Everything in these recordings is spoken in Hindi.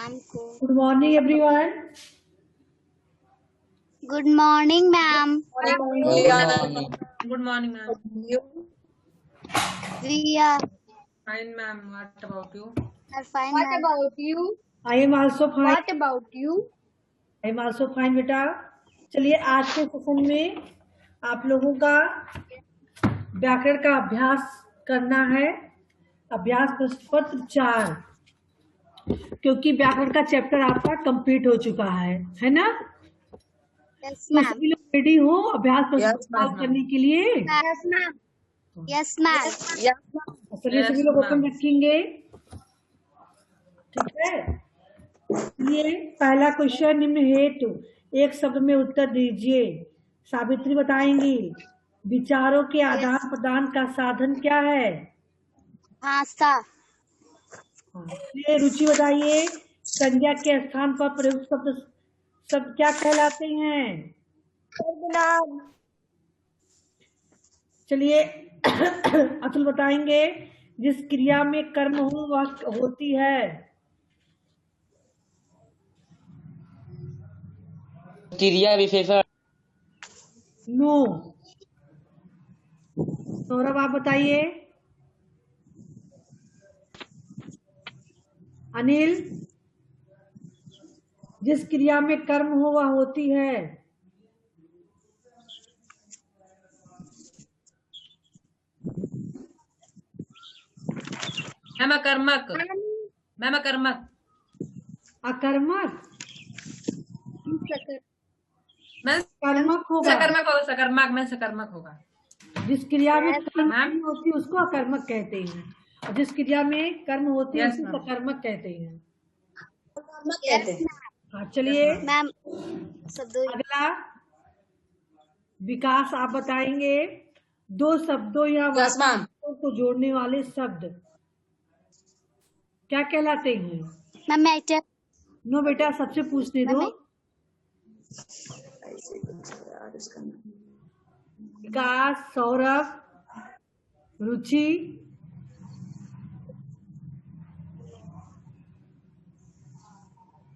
मैम को। Good morning everyone. Good morning ma'am. Good morning, ma'am. We are Fine, ma'am. What about you? fine What ma'am. about you? I am also fine. What about you? I am also fine बेटा। चलिए आज के सेशन में आप लोगों का व्याकरण का अभ्यास करना है। अभ्यास प्रश्न पत्र 4, क्योंकि व्याकरण का चैप्टर आपका कंप्लीट हो चुका है ना? Yes तो ma'am. सभी लोग रेडी हो अभ्यास प्रश्न सॉल्व करने के लिए? Yes, ma'am. Yes ma'am. चलिए सभी लोग ओपन रखेंगे, ठीक है? ये पहला क्वेश्चन निम्न हेतु एक शब्द में उत्तर दीजिए। सावित्री बताएंगी विचारों के आदान प्रदान का साधन क्या है? भाषा। ये रुचि बताइए संज्ञा के स्थान पर प्रयुक्त शब्द क्या कहलाते हैं? चलिए अतुल बताएंगे जिस क्रिया में कर्म हो वह होती है। क्रिया विशेषण। नो। सौरभ आप बताइए। अनिल जिस क्रिया में कर्म हो वह होती है। मैम अकर्मक। मैम अकर्मक। अकर्मक। मैम कर्मक होगा। सकर्मक होगा। सकर्मक में सकर्मक होगा। जिस क्रिया में कर्म मैम। नहीं होती उसको अकर्मक कहते हैं, और जिस क्रिया में कर्म होती है Yes, उसको ma'am. सकर्मक कहते हैं। Yes ma'am. हाँ चलिए मैम सब दो। अगला विकास आप बताएंगे दो शब्दों या वाक्यों को जोड़ने वाले शब्द क्या कहलाते हैं? मैम मैं नो बेटा सबसे पूछने दो। विकास, सौरभ, रुचि,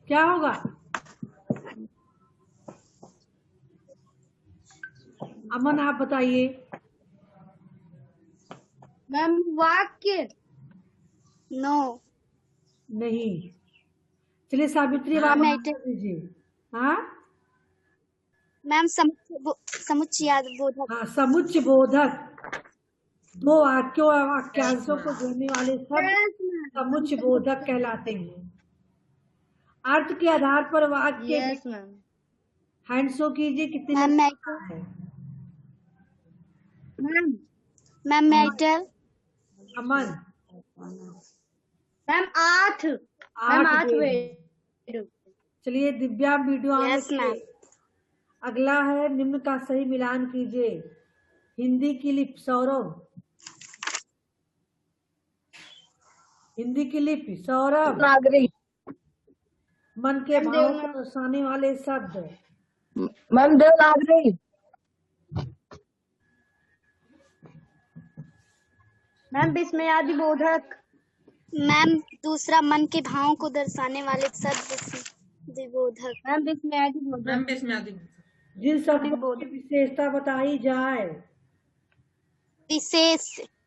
क्या होगा? अमन आप बताइए। मैम वाक्य। नो। नहीं। चलिए सावित्री हाँ, आप मैं दीजिए। हाँ मैम समुच्चय बोधक। हाँ समुच्चय बोधक। दो वाक्यों और वाक्यांशों को जोड़ने वाले शब्द समुच्चय बोधक कहलाते हैं। अर्थ के आधार पर वाक्य Yes, ma'am. हैंड शो कीजिए कितने मैम मैं है? मैम मैं अमन मैम 8। Ma'am 8 wait. चलिए दिव्या वीडियो ऑन Yes, रखिए। ma'am. अगला है निम्न का सही मिलान कीजिए। हिंदी की लिपि सौरभ। हिंदी की लिपि सौरभ। नागरिक। मन के मैम भावों को दर्शाने वाले शब्द। मैम देवनागरी। मैम विस्मयादि बोधक। मैम दूसरा मन के भावों को दर्शाने वाले शब्द विबोधक। मैम विस्मयादि बोधक। मैम विस्मयादि। जिन शब्दों की विशेषता बताई जाए। विशेष।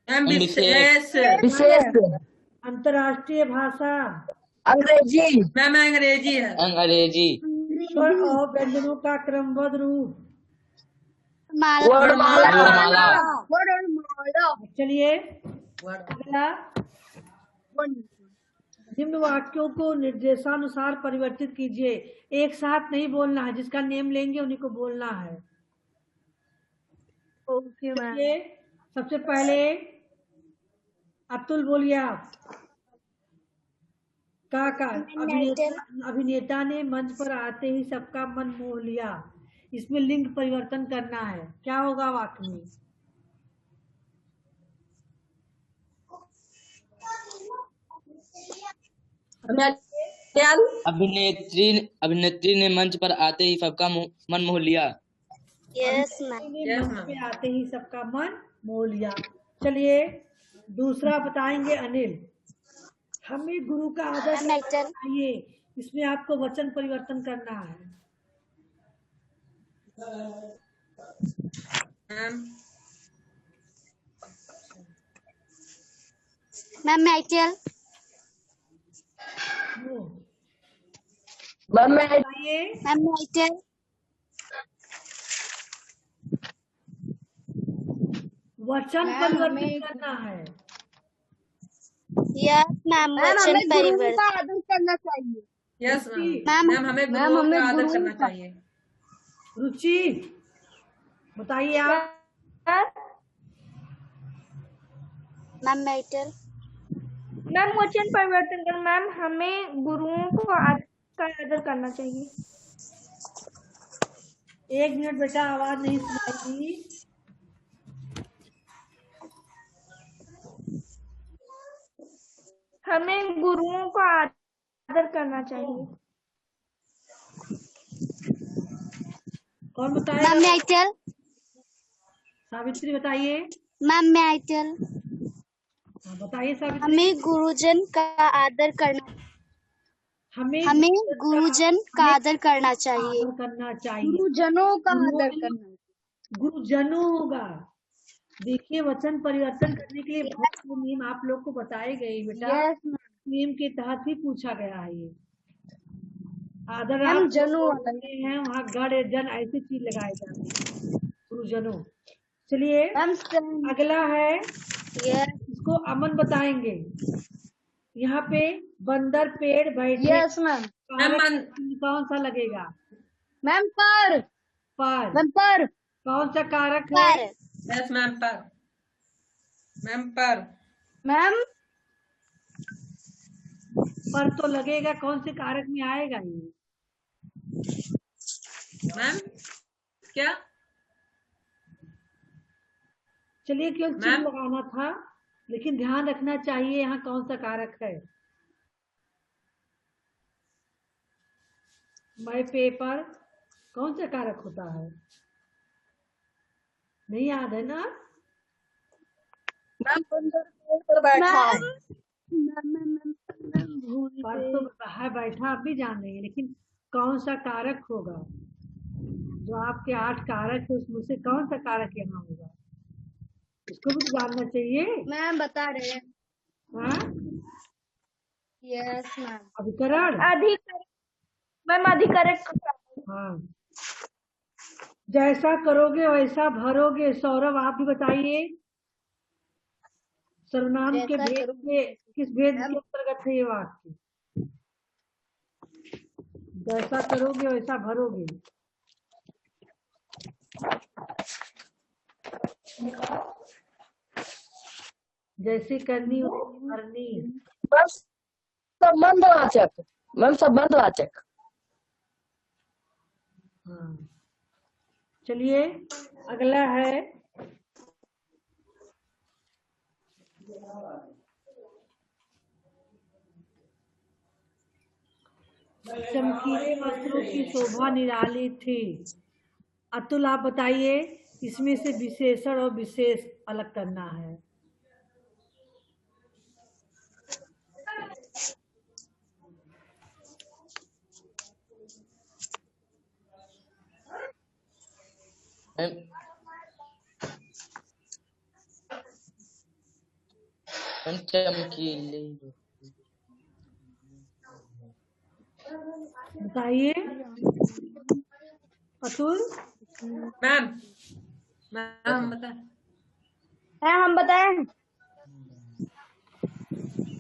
मैम विशेष। विशेष। अंतर्राष्ट्रीय भाषा। अंग्रेजी। मैम अंग्रेजी है। अंग्रेजी। स्वर और व्यंजनों का क्रमबद्ध रूप। वर्णमाला। चलिए अगला निम्न वाक्यों को निर्देशानुसार परिवर्तित कीजिए। एक साथ नहीं बोलना है, जिसका नेम लेंगे उन्हीं को बोलना है। Okay ma'am. ये सबसे पहले अतुल बोलिए आप। का अभिनेता ने मंच पर आते ही सबका मन मोह लिया। इसमें लिंग परिवर्तन करना है। क्या होगा वाक्य में? अभिनेत्री ने मंच पर आते ही सबका मन मोह लिया। Yes ma'am. मंच पे आते ही सबका मन मोह लिया। चलिए दूसरा बताएंगे अनिल। हमें गुरु का आदर चाहिए। इसमें आपको वचन परिवर्तन करना है। मैम मैम मैं आईटीएल। मैम मैं बताइए। मैम मैं आईटीएल। वचन मैम, परिवर्तन हमें- करना है। यस मैम मैम वचन हमें गुरुओं परिवर्तन। का आदर करना चाहिए। यस मैम मैम हमें मैम, गुरुओं हमें का आदर गुरुओं करना का- चाहिए। रुचि बताइए आप। मैम मैं आईटीएल। मैम वचन परिवर्तन कर मैम हमें गुरुओं को आदर करना चाहिए। 1 मिनट बेटा, आवाज नहीं सुनाई। हमें गुरुओं को आदर करना चाहिए। कौन मैम बताएगा? मैं आईटीएल। सावित्री बताइए। मैम मैं आईटीएल। हाँ, बताइए सावित्री। हमें गुरुजन का आदर करना हमें हमें गुरुजन का आदर करना चाहिए। आदर करना चाहिए। गुरुजनों का गुरुओं आदर में करना। गुरुजनों होगा। देखिए, वचन परिवर्तन करने के लिए बहुत से नियम आप लोग को बताए गए बेटा। Yes ma'am. नियम के तहत ही पूछा गया है ये। आदर हम आप जनों लोग वाला। बोलते हैं, वहाँ गण जन ऐसी चीज लगाए जाते हैं। गुरुजनों। चलिए मैम अगला है, यस इसको अमन बताएंगे। यहाँ पे बंदर पेड़ बैठे, यस मैम। कारक कौन सा लगेगा? मैम पर पर। मैम पर कौन सा कारक है? पर। यस मैम पर। मैम पर। मैम पर तो लगेगा, कौन से कारक में आएगा ये? मैम क्या? चलिए केवल चिन्ह मैम? लगाना था, लेकिन ध्यान रखना चाहिए यहाँ कौन सा कारक है। माई पेपर कौन सा कारक होता है? नहीं याद है ना? मैम बंदर पेड़ पर बैठा है। पर तो है बैठा, आप भी जान रही है, लेकिन कौन सा कारक होगा? जो आपके 8 कारक है उसमें से कौन सा कारक यहाँ होगा, इसको भी जानना चाहिए। मैम बता रहे हैं। हाँ, यस मैम। अभिकरण। अधिक मैम अधिकारक। हाँ, जैसा करोगे वैसा भरोगे। सौरभ आप भी बताइए, सर्वनाम के जैसा भेद करोगे में किस भेद के अंतर्गत है ये वाक्य? जैसा करोगे वैसा भरोगे। जैसे करनी वैसी भरनी। मैम संबंधवाचक। मैम संबंधवाचक। हाँ, चलिए अगला है, चमकीले वस्त्रों की शोभा निराली थी। अतुल आप बताइए, इसमें से विशेषण और विशेष अलग करना है। मैम चमकीले बताइए अतुल। मैम मैम बता। है हम बताएं।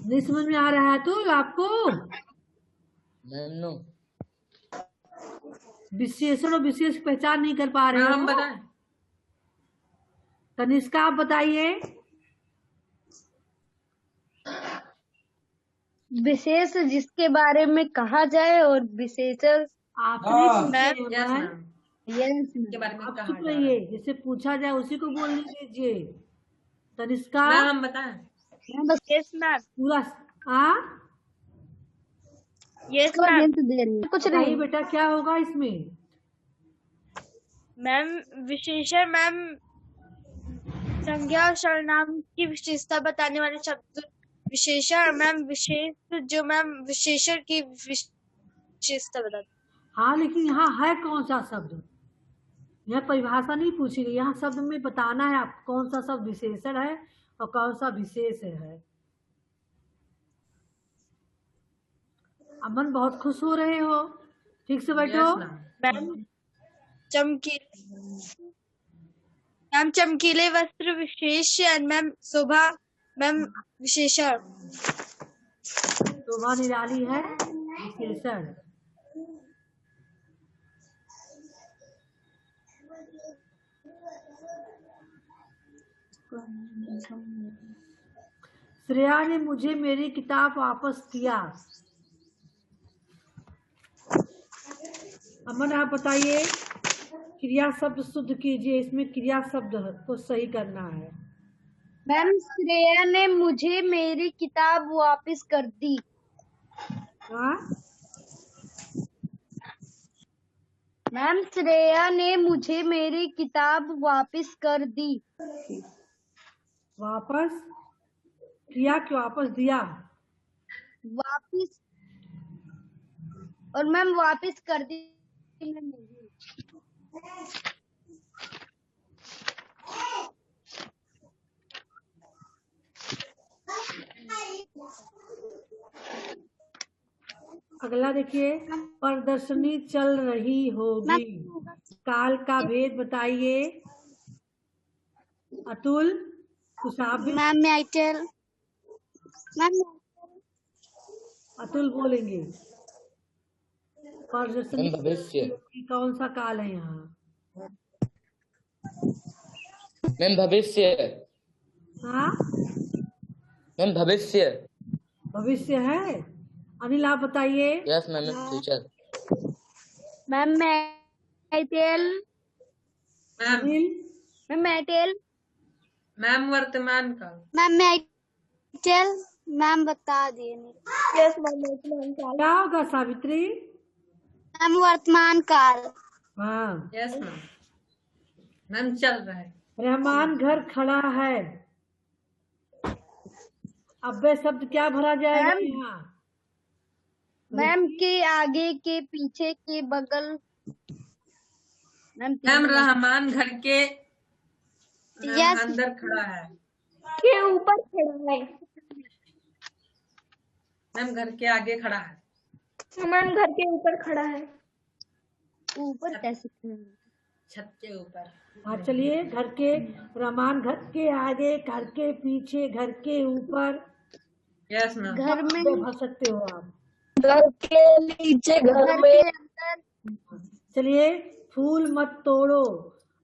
नहीं समझ में आ रहा है अतुल आपको? Ma'am no. विशेषण और विशेष पहचान नहीं कर पा रहे मैम हम हो? बताएं। तनिष्का आप बताइए। विशेष जिसके बारे में कहा जाए और विशेषण आपने पूछे यस हैं। मैम यस के बारे में आप कहा चुप जा रहा रहिए, है। जिसे पूछा जाए उसी को बोलने दीजिए। तनिष्का मैम हम बताएं। Yes ma'am. पूरा यस मैम। हिंट दे रही है। कुछ बताइए नहीं। बेटा क्या होगा इसमें? मैम विशेषण मैम संज्ञा और सर्वनाम की विशेषता बताने वाले शब्द विशेषण। मैम विशेष जो मैम विशेषण की विशेषता बता दो। हाँ, लेकिन यहाँ है कौन सा शब्द? यह परिभाषा नहीं पूछी गई, यहाँ शब्द में बताना है आप कौन सा शब्द विशेषण है और कौन सा विशेष है। अमन बहुत खुश हो रहे हो, ठीक से बैठो। Yes ma'am. मैम चमकीले वस्त्र विशेषण। मैम शोभा मैम विशेषण। शोभा निराली है विशेषण। श्रेया ने मुझे मेरी किताब वापस किया। अमन आप बताइए, क्रिया शब्द शुद्ध कीजिए, इसमें क्रिया शब्द को सही करना है। मैम श्रेया ने मुझे मेरी किताब वापस कर दी। हाँ, मैम श्रेया ने मुझे मेरी किताब वापस कर दी। वापस, क्रिया के वापस दिया। वापस, और मैम वापस कर दी। अगला देखिए, प्रदर्शनी चल रही होगी, काल का भेद बताइए। अतुल, कुछ आप भी? मैम मैं आईटेल। मैम अतुल बोलेंगे। मैम प्रदर्शनी भविष्य। कौन सा काल है यहाँ? मैम भविष्य। हाँ, मैम भविष्य। भविष्य है। अनिल आप बताइए। Yes ma'am future. मैम मैं itel. Ma'am Anil, ma'am itel. Ma'am वर्तमान काल। मैम मैं आईटेल। मैम बता दिए। Yes ma'am. क्या होगा सावित्री? मैम वर्तमान काल। हाँ, यस मैम। मैम चल रहा है। रहमान घर खड़ा है। अव्यय शब्द क्या भरा जाएगा मैम, यहाँ? मैम के आगे के पीछे के बगल। मैम रहमान घर के यस अंदर खड़ा है। के ऊपर खड़ा है। मैम घर के आगे खड़ा है। मैम घर के ऊपर खड़ा है। ऊपर कैसे? छत के ऊपर। हाँ चलिए, घर के, रहमान घर के आगे, घर के पीछे, घर के ऊपर। Yes ma'am. घर में, भर सकते हो आप। घर के नीचे, घर के अंदर। चलिए, फूल मत तोड़ो,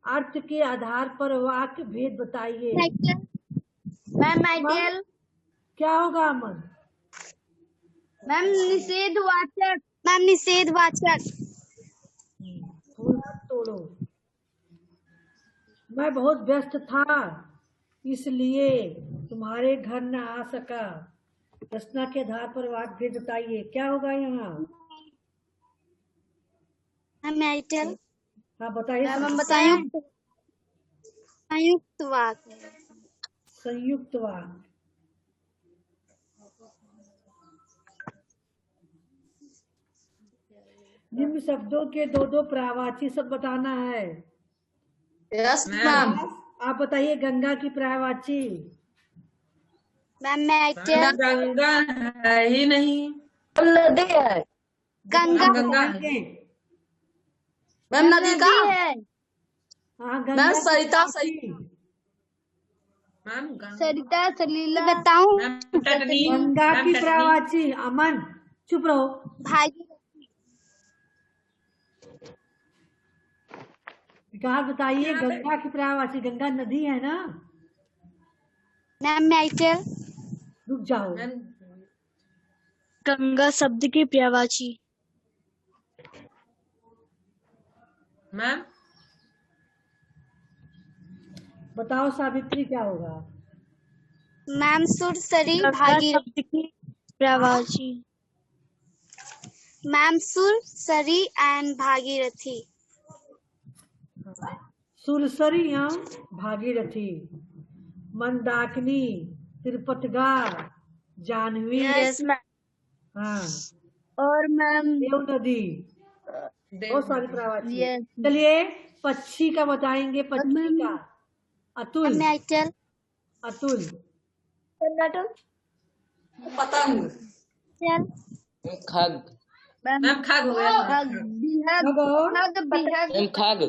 अर्थ के आधार पर वाक्य भेद बताइए। Ma'am itel. क्या होगा अमन? मैम निषेधवाचक। मैम निषेधवाचक। फूल मत तोड़ो। मैं बहुत व्यस्त था इसलिए तुम्हारे घर न आ सका। रचना के आधार पर वाक्य भेद बताइए। क्या होगा यहाँ? मैम मैं आईटेल। हाँ बताइए। मैम बताइए। संयुक्त वाक्य। संयुक्त वाक्य। निम्न शब्दों के दो दो पर्यायवाची शब्द बताना है। Yes ma'am. आप बताइए गंगा की पर्यायवाची। मैम मैं आईटेल। गंगा है ही नहीं। नदी है। गंगा गंगा है। मैम नदी का है। हाँ, गंगा सरिता की। मैम गंगा। सरिता सलीला। बताऊं? मैम टटनी। गंगा मैम की टटनी। पर्यायवाची। अमन चुप रहो। भागीरथी। विकास बताइए गंगा की पर्यायवाची। गंगा नदी है ना? मैम मैं आईटेल। रुक जाओ। मैम गंगा शब्द की पर्यायवाची। मैम बताओ सावित्री क्या होगा? मैम सुरसरी भागीरथी की पर्यायवाची। Ma'am Surasari and Bhagirathi. सुरसरी या भागीरथी, मंदाकिनी, त्रिपतगा, जाह्नवी। Yes ma'am. हाँ, और मैम देव नदी। बहुत सारी प्रावाची। यस चलिए पक्षी का बताएंगे, पक्षी मैम का। अतुल, मैम मैं आई टेल अतुल। कर्नाटक पतंग। टेल खग। मैम मैम खाग हो गया। खग बिहग खग और खग बिहग मैम खग।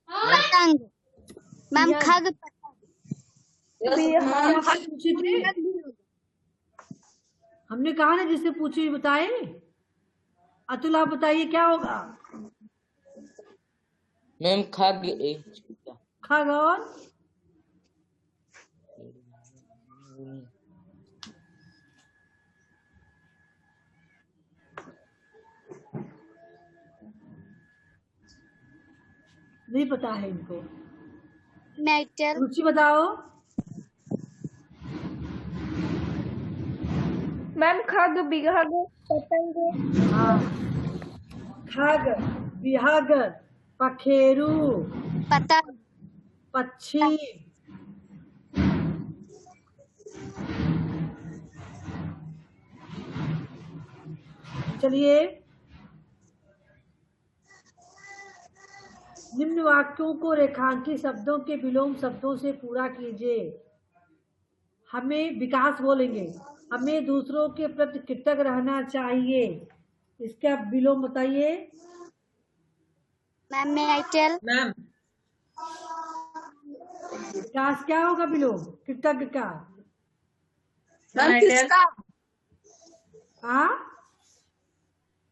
पतंग। मैम बिहग खग क्या पूछी थी? बिहग भी होगा। हमने कहा ना जिससे पूछी बताए। अतुल आप बताइए क्या होगा? मैम खग। खग और नहीं पता है इनको। मैं आई टेल रुचि बताओ। मैम खग बिहग पतंग हाँ, खग, बिहग, पखेरु, पतंग। पक्षी। चलिए निम्न वाक्यों को रेखांकित शब्दों के विलोम शब्दों से पूरा कीजिए। हमें विकास बोलेंगे। हमें दूसरों के प्रति कृतज्ञ रहना चाहिए। इसका विलोम बताइए। मैम मैं आई टेल मैम विकास क्या होगा विलोम कृतज्ञ का? मैम किसका? हाँ,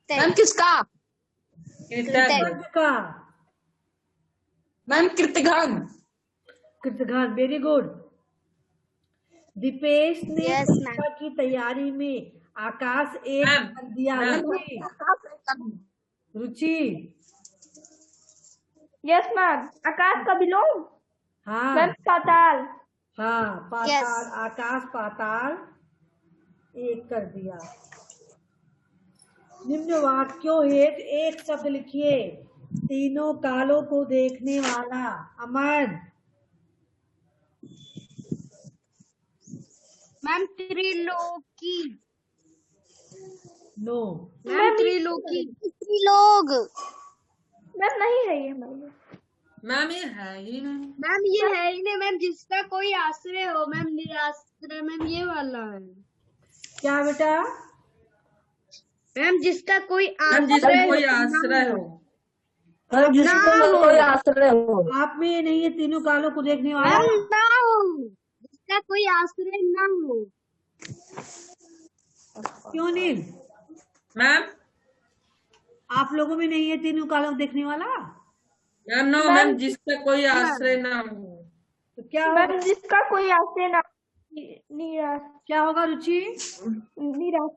मैम किसका? कृतज्ञ का। मैम कृतघ्न। कृतज्ञ, वेरी गुड। दीपेश ने Yes, ma'am. परीक्षा की तैयारी में आकाश एक मैम, कर दिया। मैम। रुचि, रुचि। यस मैम आकाश का विलोम हाँ मैम पाताल हाँ, पाताल। Yes. आकाश पाताल एक कर दिया। निम्न वाक्यों हेतु एक शब्द लिखिए। तीनों कालों को देखने वाला। अमन, मैम त्रिलोकी नो। मैम त्रिलोकी लोग। मैम नहीं है ये हमारे मैम ये है ही नहीं। मैम ये है ही नहीं मैम जिसका कोई आश्रय हो मैम निराश्रय मैम ये वाला है क्या बेटा? मैम जिसका कोई मैम जिसमें आश्रय कोई ना आश्रय हो। हो आप में ये नहीं है तीनों कालों को देखने वाला। मैम ना हो जिसका कोई आश्रय ना हो क्यों नहीं? मैम आप लोगों में नहीं है तीनों कालों को देखने वाला? मैम नो मैम जिसका कोई आश्रय ना हो। तो क्या होगा? मैम जिसका कोई आश्रय ना निराश क्या होगा रुचि? निराश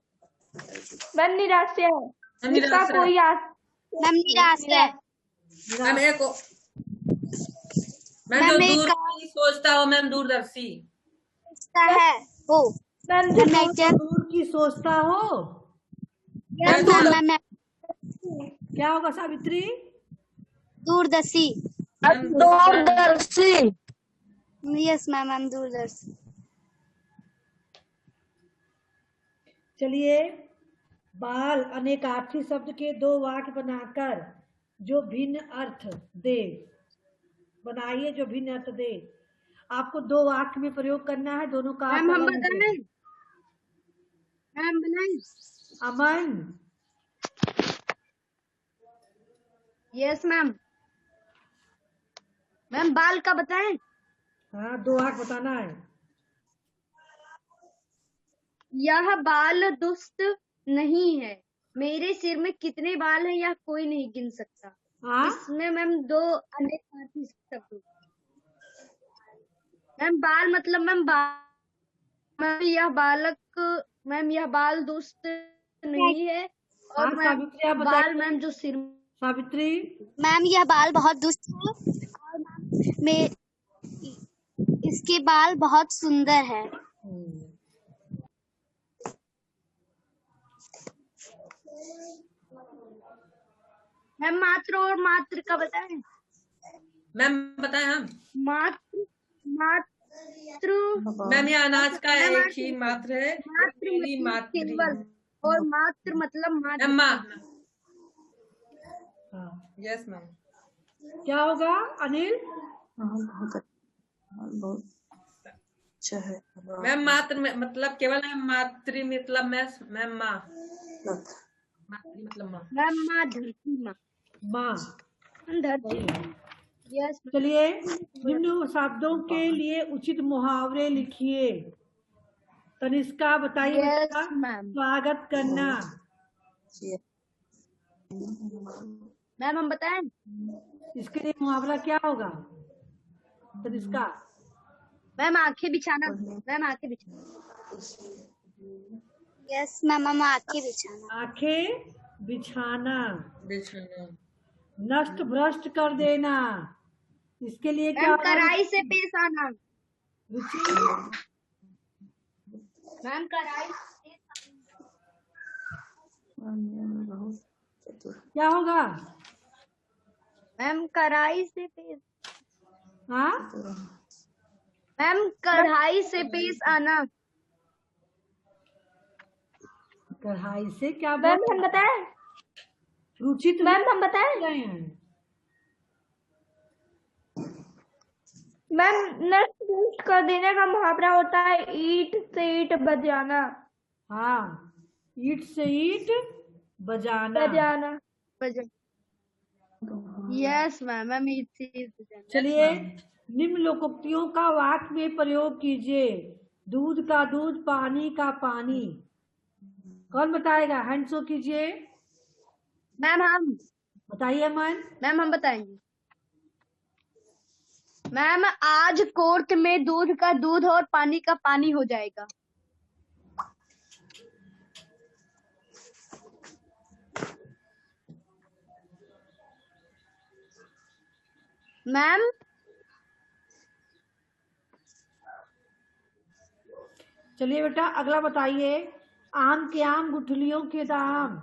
मैम निराश्रय मैम जिसका निराश्रय। कोई मैम निराश्रय। मैम एक मैम मैम जो एक दूर की सोचता हो मैम दूरदर्शी। है हो। मैम मैम मैं आई टेल दूर की सोचता हो। यस मैम मैं क्या होगा सावित्री? दूरदर्शी। दूरदर्शी। यस मैम आई एम दूरदर्शी। चलिए बाल अनेकार्थी शब्द के दो वाक्य बनाकर जो भिन्न अर्थ दे। बनाइए जो भिन्न अर्थ दे। आपको दो वाक्य में प्रयोग करना है। दोनों का मैम हम अर्थ अलग बताएं है। मैम बनाएं अमन, यस मैम मैम बाल का बताएं हाँ दो वाक्य बताना है। यह बाल दुष्ट नहीं है मेरे सिर में कितने बाल हैं यह कोई नहीं गिन सकता हाँ, इसमें मैम दो अनेकार्थी शब्द मैम बाल मतलब मैम मैम यह बालक मैम यह बाल दुष्ट नहीं है हाँ और मैम सावित्री आप बाल बताइए। मैम जो सिर सावित्री, मैम यह बाल बहुत दुष्ट है और मैम में इसके बाल बहुत सुंदर है। मैम मात्र और मात्र का बताएं मैम बताएं हम। मात्र मात्र मैम ये अनाज का मैम एक ही मात्र है। मात्र मेरी मतलब मातृ। केवल और मात्र मतलब मात्र। मैम माँ। हाँ, यस मैम। क्या होगा अनिल? मैम मात्र मतलब केवल मातृ मतलब मैम माँ। मातृ मतलब माँ। मैम माँ धरती माँ। माँ। धरती। यस चलिए निम्न शब्दों के लिए उचित मुहावरे लिखिए। तनिष्का बताइए बेटा। Yes ma'am. स्वागत करना। मैम हम बताएं? इसके लिए मुहावरा क्या होगा तनिष्का? मैम आंखें बिछाना। मैम आंखें बिछाना। यस मैम, हम आंखें बिछाना। आंखें बिछाना। बिछाना। नष्ट भ्रष्ट कर देना। इसके लिए क्या मैम होगा? कड़ाई से पेश आना। रुचि। मैम कड़ाई। क्या होगा? मैम कड़ाई से पेश। हाँ, मैम कढ़ाई से पेश आना। कढ़ाई से क्या मैम बोल? हम बताएं? रुचि तुम मैम हम बताएं? गए हैं। मैम नष्ट भ्रष्ट कर देने का मुहावरा होता है ईंट से ईंट बजाना। हाँ, ईंट से ईंट बजाना। बजाना। Yes ma'am. मैम इसी। चलिए निम्न लोकोक्तियों का वाक्य में प्रयोग कीजिए। दूध का दूध, पानी का पानी। कौन बताएगा? हैंड शो कीजिए। मैम हम। बताइए अमन। मैम हम बताएंगे। मैम आज कोर्ट में दूध का दूध और पानी का पानी हो जाएगा। मैम चलिए बेटा अगला बताइए। आम के आम, गुठलियों के दाम।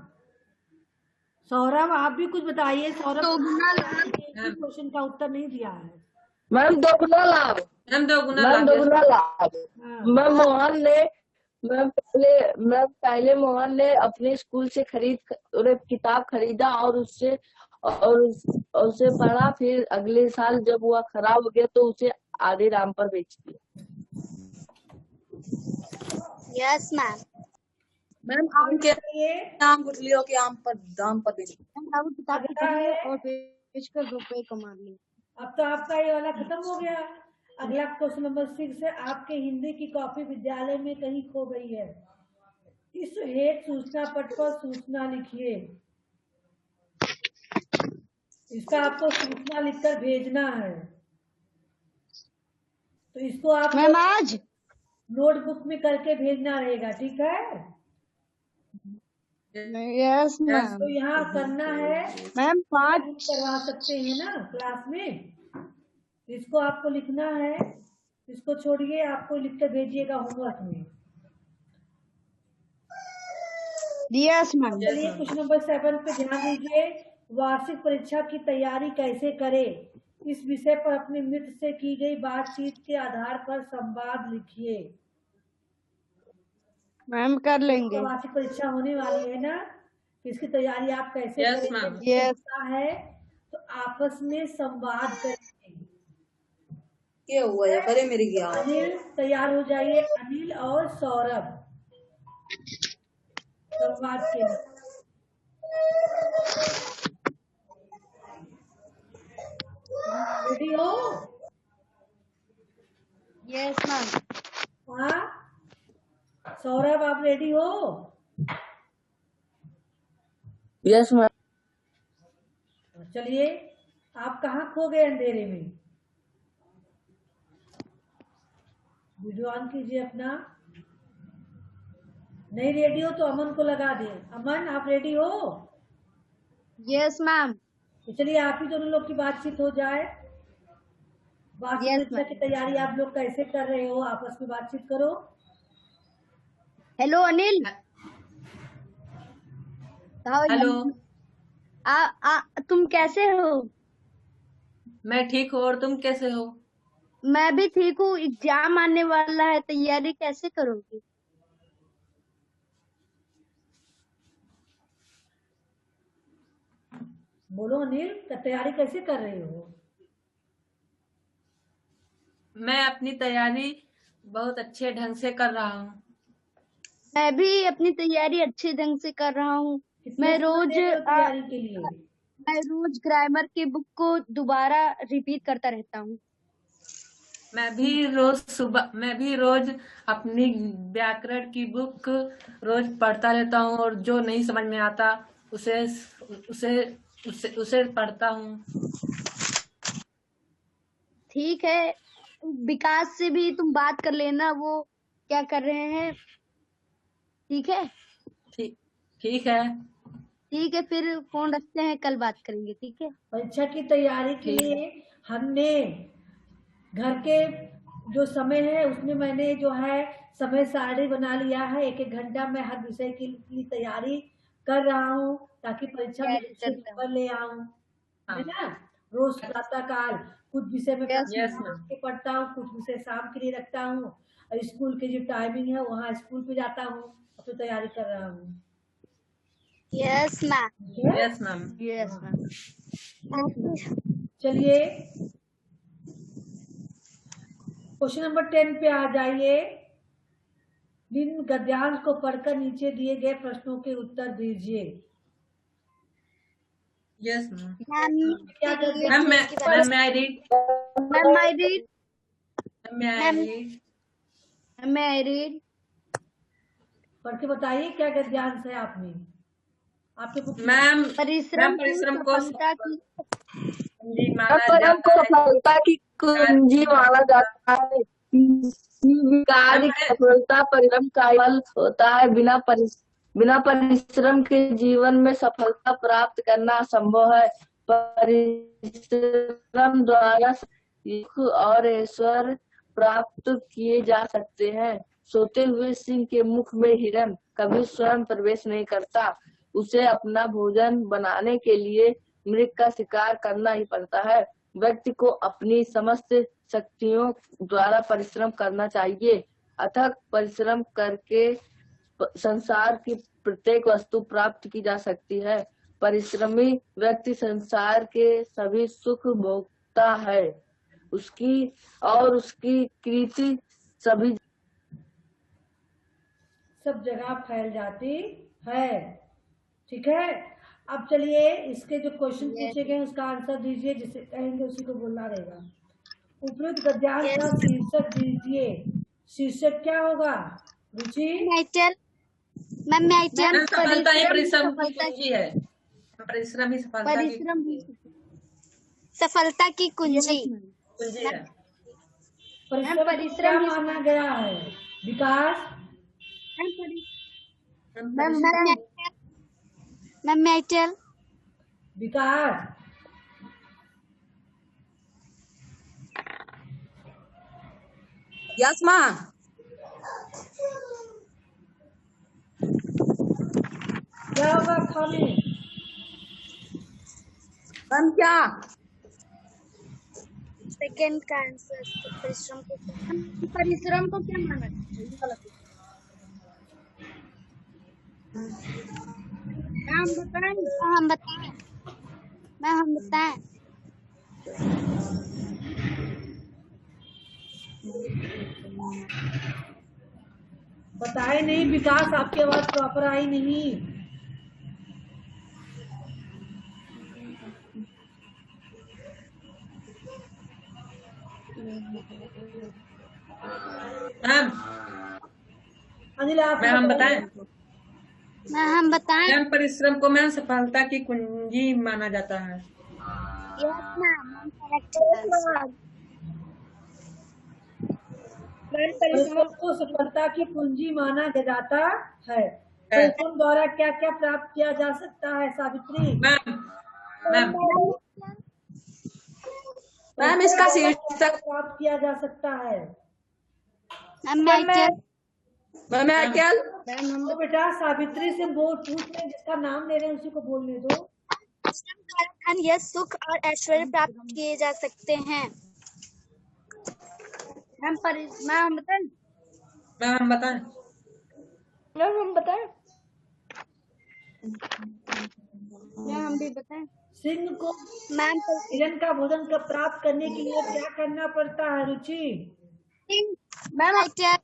सौरभ आप भी कुछ बताइए। सौरभ दोगुना लाभ। क्वेश्चन का उत्तर नहीं दिया है। मैम दोगुना लाभ। मैम दोगुना मैम लाभ। दोगुना लाभ। हाँ, मैम पहले मोहन ने अपने स्कूल से किताब खरीदा और उसे पढ़ा। फिर अगले साल जब वह खराब हो गया तो उसे आधे दाम पर बेच दिया। Yes ma'am. मैम आम के आम, गुठलियों के आम पर दाम पर बेच दिया। किताब अगला खरीदी है। और बेचकर रुपए कमा लिए। अब तो आपका ये वाला खत्म हो गया। अगला क्वेश्चन नंबर 6 है। आपके हिंदी की कॉपी विद्यालय में कहीं खो गई है। इस हेतु सूचना पट पर सूचना लिखिए। इसका आपको सूचना लिखकर भेजना है। तो इसको आप मैम आज। नोटबुक में करके भेजना रहेगा, ठीक है? Yes ma'am. तो यहाँ करना है। मैम 5। करवा सकते हैं ना क्लास में। इसको आपको लिखना है। इसको छोड़िए, आपको लिख कर भेजिएगा होमवर्क में। Yes ma'am. चलिए क्वेश्चन नंबर 7 पे ध्यान दीजिए। वार्षिक परीक्षा की तैयारी कैसे करें? इस विषय पर अपने मित्र से की गई बातचीत के आधार पर संवाद लिखिए। मैम कर लेंगे। वार्षिक परीक्षा होने वाली है ना, इसकी तैयारी आप कैसे Yes, करेंगे? ma'am. Yes. है तो आपस में संवाद करेंगे। क्या हुआ या करे मेरी क्या? अनिल तैयार हो जाइए। अनिल और सौरभ संवाद के लिए। रेडी हो? Yes ma'am. हाँ सौरभ आप रेडी हो? Yes ma'am. चलिए आप कहाँ खो गए अंधेरे में? वीडियो ऑन कीजिए अपना। नहीं रेडी हो तो अमन को लगा दे। अमन आप रेडी हो? Yes ma'am. तो चलिए आप ही दोनों लोग की बातचीत हो जाए। वार्षिक Yes, परीक्षा की तैयारी आप लोग कैसे कर रहे हो? आपस में बातचीत करो। हेलो अनिल। हेलो। तुम कैसे हो? मैं ठीक हूँ और तुम कैसे हो? मैं भी ठीक हूँ। एग्जाम आने वाला है, तैयारी कैसे करोगी? बोलो अनिल, तैयारी कैसे कर रहे हो? मैं अपनी तैयारी बहुत अच्छे ढंग से कर रहा हूँ। मैं भी अपनी तैयारी अच्छे ढंग से कर रहा हूँ। कितना मैं समय रोज दे रहे हो तैयारी के लिए? मैं रोज ग्रामर की बुक को दोबारा रिपीट करता रहता हूँ। मैं भी रोज अपनी व्याकरण की बुक रोज पढ़ता रहता हूँ और जो नहीं समझ में आता उसे उसे उसे, उसे पढ़ता हूँ। ठीक है, विकास से भी तुम बात कर लेना, वो क्या कर रहे हैं। ठीक है, ठीक है। ठीक है, फिर फोन रखते हैं, कल बात करेंगे। ठीक है, परीक्षा की तैयारी के ठीक है। लिए हमने घर के जो समय है उसमें मैंने जो है समय सारणी बना लिया है। 1-1 घंटा मैं हर विषय की तैयारी कर रहा हूँ ताकि परीक्षा में अच्छे नंबर ले आऊं, है ना। रोज प्रातः काल कुछ विषय में यस मैम। के पढ़ता हूँ, कुछ विषय शाम के लिए रखता हूँ और स्कूल के जो टाइमिंग है वहाँ स्कूल पे जाता हूँ, अपनी तैयारी कर रहा हूँ। Yes ma'am. Yes ma'am. Yes ma'am. चलिए क्वेश्चन नंबर 10 पे आ जाइए। निम्न गद्यांश को पढ़कर नीचे दिए गए प्रश्नों के उत्तर दीजिए। Yes ma'am. क्या करते मैम मैं रीड पढ़ के बताइए क्या गद्यांश है आपने आपके बुक में। मैम परिश्रम को सफलता की कुंजी माना परम को जाता है। सफलता की कुंजी माना जाता है। किसी कार्य की सफलता परिश्रम का फल होता है। बिना परिश्रम के जीवन में सफलता प्राप्त करना असंभव है। परिश्रम द्वारा सुख और ऐश्वर्य प्राप्त किए जा सकते हैं। सोते हुए सिंह के मुख में हिरन कभी स्वयं प्रवेश नहीं करता। उसे अपना भोजन बनाने के लिए मृग का शिकार करना ही पड़ता है। व्यक्ति को अपनी समस्त शक्तियों द्वारा परिश्रम करना चाहिए। अथक परिश्रम करके संसार की प्रत्येक वस्तु प्राप्त की जा सकती है। परिश्रमी व्यक्ति संसार के सभी सुख भोगता है। उसकी कीर्ति सब जगह फैल जाती है। ठीक है, अब चलिए इसके जो क्वेश्चन पूछे गए उसका आंसर दीजिए। जिसे कहेंगे उसी को बोलना रहेगा। उपयुक्त गद्यांश का शीर्षक दीजिए। शीर्षक क्या होगा रुचि? सफलता ही परिश्रम की कुंजी है। परिश्रम ही सफलता की कुंजी है। परिश्रम क्या माना गया है विकास? विकास यस माँ। क्या होगा खाने? मैम क्या? सेकंड का आंसर परिश्रम को क्या माना जाता है? हम बताएं। बताए नहीं विकास, आपकी आवाज प्रॉपर आई नहीं। अनिल आप हम बताएं। हम बताएं। मैम परिश्रम को मैम सफलता की कुंजी माना जाता है। परिश्रम को सफलता की कुंजी माना जाता है। परिश्रम द्वारा क्या क्या प्राप्त किया जा सकता है सावित्री? मैम इसका शीर्षक प्राप्त किया जा सकता है। तो बेटा सावित्री से पूछ रहे, जिसका नाम ले रहे हैं उसी को बोलने दो। यह सुख और ऐश्वर्य प्राप्त किए जा सकते हैं। हम बताएं। मैम हम भी बताएं। सिंह को मैम हिरन का भोजन का प्राप्त करने के लिए क्या करना पड़ता है Ruchi? Ma'am I tell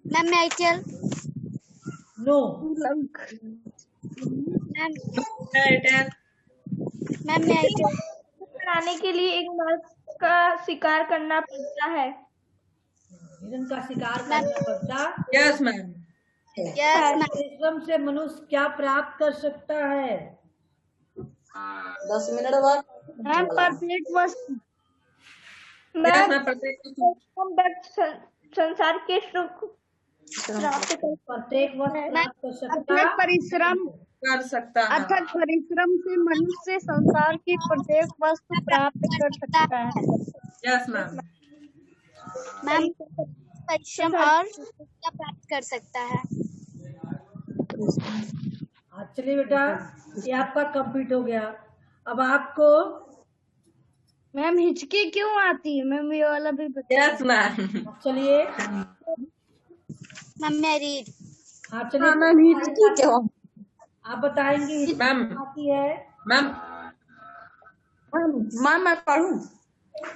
ma'am मैं I tell no. Ma'am Airtel ma'am मैं आई टेल बनाने के लिए एक मर्द का शिकार करना पड़ता है। हिरन का शिकार करना पड़ता। यस मैम यस मैम परिश्रम से मनुष्य क्या प्राप्त कर सकता है? 10 मिनट बाद मैम परफेक्ट वस्तु। यस मैम मैम प्रत्येक हम संसार के सुख प्राप्त कर प्रत्येक वस्तु प्राप्त कर सकता अथक परिश्रम कर सकता है। अथक परिश्रम से मनुष्य संसार की प्रत्येक वस्तु प्राप्त कर सकता है। यस मैम मैम परिश्रम और क्या प्राप्त कर सकता है? चलिए बेटा, ये आपका कंप्लीट हो गया। अब आपको मैम हिचकी क्यों आती है? मैम ये वाला भी बता। यस मैम चलिए, मैम मैं रीड चलिए मैम हिचकी क्यों? आप बताएंगे मैम आती है। मैम मैम मैं पढ़ूं?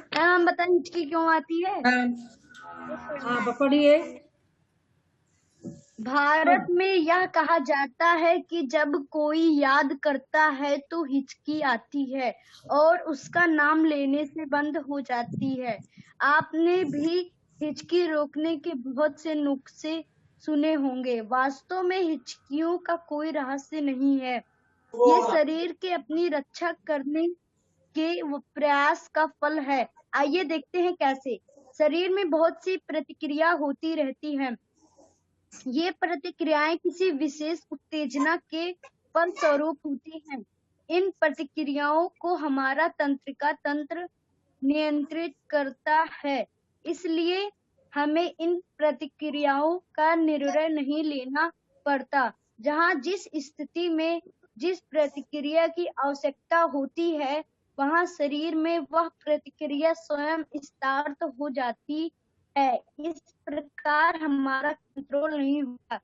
मैम हम बताएं हिचकी क्यों आती है? मैम पढ़िए। भारत में यह कहा जाता है कि जब कोई याद करता है तो हिचकी आती है और उसका नाम लेने से बंद हो जाती है। आपने भी हिचकी रोकने के बहुत से नुस्खे सुने होंगे। वास्तव में हिचकियों का कोई रहस्य नहीं है। ये शरीर के अपनी रक्षा करने के प्रयास का फल है। आइए देखते हैं कैसे। शरीर में बहुत सी प्रतिक्रिया होती रहती हैं। ये प्रतिक्रियाएं किसी विशेष उत्तेजना के फलस्वरूप होती हैं। इन प्रतिक्रियाओं को हमारा तंत्रिका तंत्र नियंत्रित करता है, इसलिए हमें इन प्रतिक्रियाओं का निर्णय नहीं लेना पड़ता। जहाँ जिस स्थिति में जिस प्रतिक्रिया की आवश्यकता होती है, वहाँ शरीर में वह प्रतिक्रिया स्वयं स्टार्ट हो जाती है। इस प्रकार हमारा कंट्रोल नहीं होता।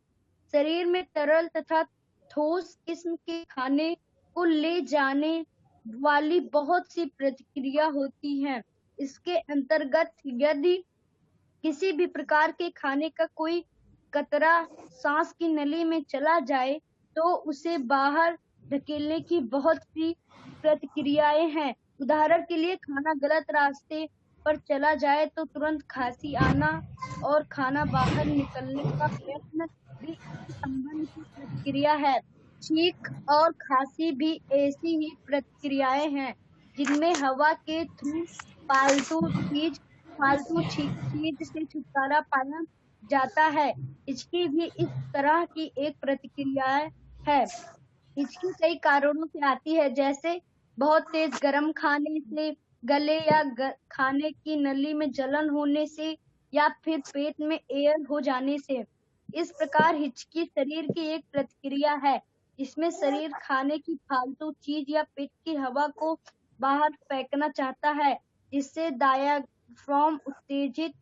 शरीर में तरल तथा ठोस किस्म के खाने को ले जाने वाली बहुत सी प्रतिक्रिया होती हैं। इसके अंतर्गत यदि किसी भी प्रकार के खाने का कोई कतरा सांस की नली में चला जाए तो उसे बाहर धकेलने की बहुत सी प्रतिक्रियाएं हैं। उदाहरण के लिए खाना गलत रास्ते पर चला जाए तो तुरंत खांसी आना और खाना बाहर निकलने का प्रयत्न भी इसी संबंध की प्रतिक्रिया है। छींक और खांसी भी ऐसी ही प्रतिक्रियाएं हैं जिनमें हवा के थ्रू फालतू चीज से छुटकारा पाया जाता है। हिचकी भी इस तरह की एक प्रतिक्रिया है। हिचकी कई कारणों से आती है, जैसे बहुत तेज गर्म खाने से, गले या खाने की नली में जलन होने से या फिर पेट में एयर हो जाने से। इस प्रकार हिचकी शरीर की एक प्रतिक्रिया है जिसमें शरीर खाने की फालतू चीज या पेट की हवा को बाहर फेंकना चाहता है, जिससे डायाफ्राम उत्तेजित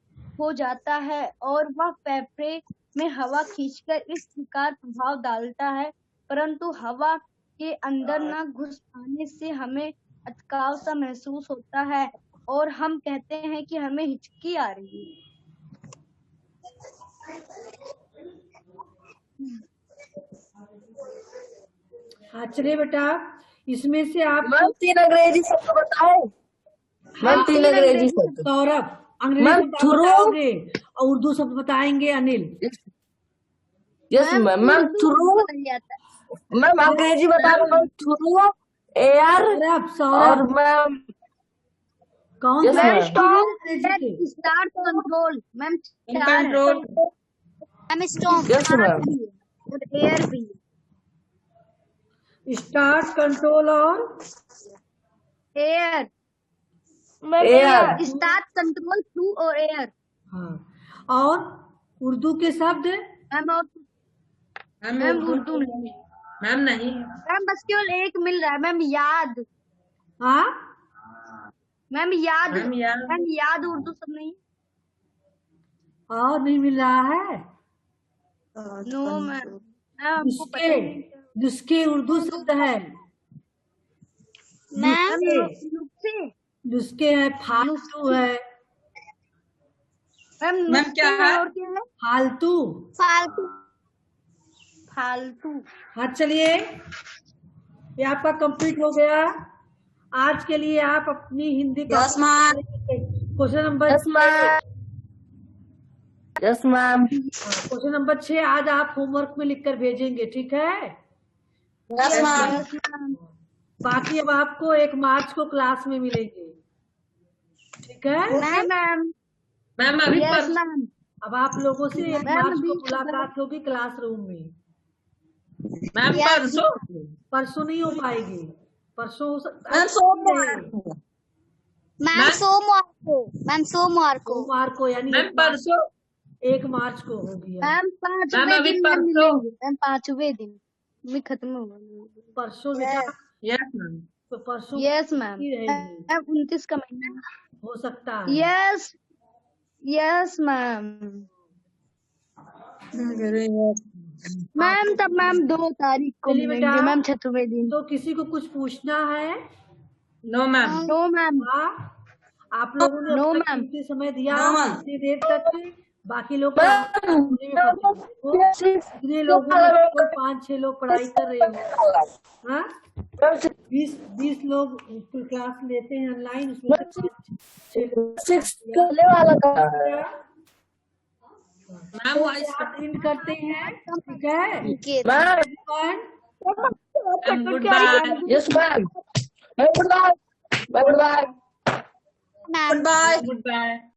हो जाता है और वह फेफड़े में हवा खींचकर इस प्रकार प्रभाव डालता है, परंतु हवा के अंदर न घुस पाने से हमें अटकाव सा महसूस होता है और हम कहते हैं कि हमें हिचकी आ रही है। चलिए बेटा, इसमें से आप मैम 3 अंग्रेजी शब्द बताओ। मैम 3 अंग्रेजी शब्द। सौरभ अंग्रेजी मैम, शब्द थ्रू। बताओगे और उर्दू शब्द बताएंगे Anil. Yes ma'am. Ma'am through. Ma'am Angrezi बता रहा हूँ। थ्रू, एयर और मैम कौन Yes, सा ma'am. Start control ma'am control ma'am stop yes ma'am. और एयर भी। स्टार्ट, कंट्रोल और air air. Start control two और एयर। हाँ, और उर्दू के शब्द मैम और मैम उर्दू नहीं। मैम नहीं मैम बस केवल एक मिल रहा है। मैम याद। हाँ मैम याद। मैम याद। मैम याद उर्दू सब नहीं। और नहीं मिल रहा है। No ma'am. हमको पता नुस्खे, नहीं। नुस्खे उर्दू शब्द है। मैम नुस्खे, नुस्खे है, फालतू है, मैम मैम क्या है? और क्या है? फालतू। फालतू। फालतू। हाँ चलिए, ये आपका कंप्लीट हो गया। आज के लिए आप अपनी हिंदी का yes ma'am. Question number yes ma'am. Yes ma'am. Question number 6 आज आप होमवर्क में लिखकर भेजेंगे, ठीक है? Yes ma'am. बाकी अब आपको 1 मार्च को क्लास में मिलेंगे, ठीक है? मैम मैम अभी यस मैम। अब आप लोगों से 1 मैम, मार्च को अभी मुलाकात होगी क्लासरूम में। मैम परसों परसों नहीं हो पाएगी, परसों हो सकता मैम है, सोमवार। मैम सोमवार को। मैम सोमवार को। सोमवार को, यानी मैम परसों 1 मार्च को होगी। मैम मैम 5वें अभी दिन मैम परसों। मिलेंगे। मैम 5वें दिन में खत्म होगा। परसों बेटा, यस मैम। तो परसों यस मैम। ही रहेगी, मैम 29 का महीना। हो सकता है। Yes yes ma'am. मैम तब मैम 2 तारीख को चलिए मिलेंगे बेटा। मैम 6वें दिन। तो किसी को कुछ पूछना है? No ma'am. No ma'am. हाँ, आप लोगों ने नो अपना मैम। कीमती समय दिया नो मैम। इतनी देर तक। बाकी लोग कितने लोग 5-6 लोग पढ़ाई कर रहे हो? हाँ, 20 लोग क्लास लेते हैं ऑनलाइन, उसमें से 5-6 मैम वॉइस आप एंड करते हैं, ठीक है? Ankit. Ma'am good bye. Yes ma'am. Good bye. Bye bye. Ma'am bye. Good bye.